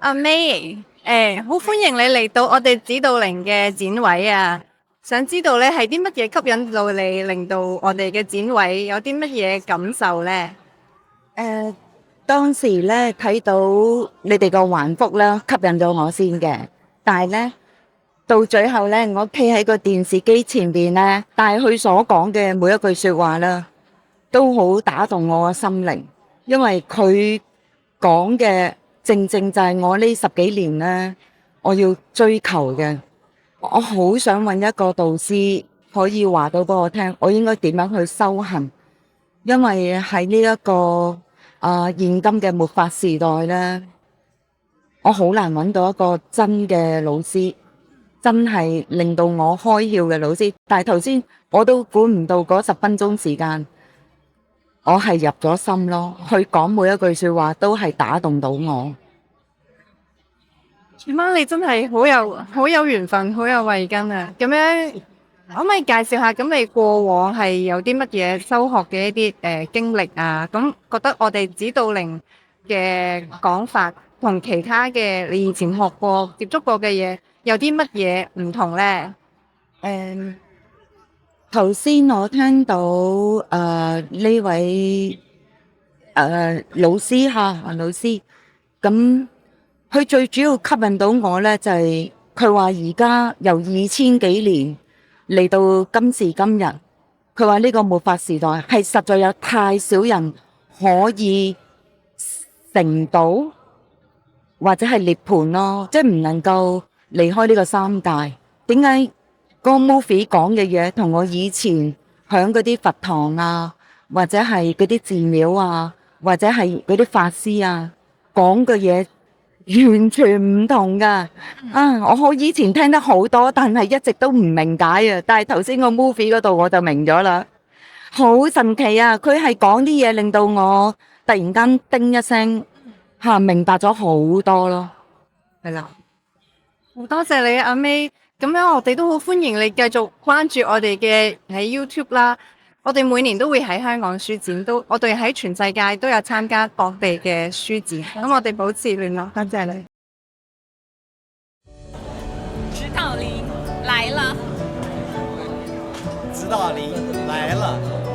阿 May，好歡迎你嚟到我哋指導靈嘅展位啊！想知道咧係啲乜嘢吸引到你，令到我哋嘅展位有啲乜嘢感受呢？誒，當時咧睇到你哋個橫幅啦，吸引到我先嘅。但係咧，到最後咧，我企喺個電視機前邊咧，但係佢所講嘅每一句說話啦，都好打動我嘅心靈，因為佢講嘅正正就係我呢十幾年咧，我要追求嘅。我好想揾一個導師可以話到俾我聽，我應該點樣去修行，因為喺呢一個現今嘅末法時代咧，我好難揾到一個真嘅老師，真係令到我開竅嘅老師。但係頭先我都估唔到嗰10分鐘時間，我係入咗心咯。佢講每一句說話都係打動到我。阿媽，你真係好有緣分，好有慧根啊！咁樣可唔可以介紹下？咁你過往係有啲乜嘢修學嘅一啲經歷啊？咁覺得我哋指導靈嘅講法同其他嘅你以前學過、接觸過嘅嘢有啲乜嘢唔同呢？頭先我聽到呢位老師老師，咁佢最主要吸引到我呢，就係佢話而家由2000幾年嚟到今時今日，佢話呢個末法時代係實在有太少人可以成道或者係涅槃咯，即係唔能夠離開呢個三界。點解個 movie 講嘅嘢同我以前響嗰啲佛堂啊，或者係嗰啲寺廟啊，或者係嗰啲法師啊講嘅嘢完全唔同噶？我以前聽得好多，但係一直都唔明解啊。但係頭先個 movie 嗰度我就明咗啦，好神奇啊！佢係講啲嘢令到我突然間叮一聲明白咗好多咯，係啦。好多謝你阿 May，咁樣我哋都好歡迎你繼續關注我哋嘅喺 YouTube 啦。我哋每年都會喺香港書展，我哋喺全世界都有參加各地嘅書展，咁我哋保持聯絡。多謝你。指導靈來了，指導靈來了。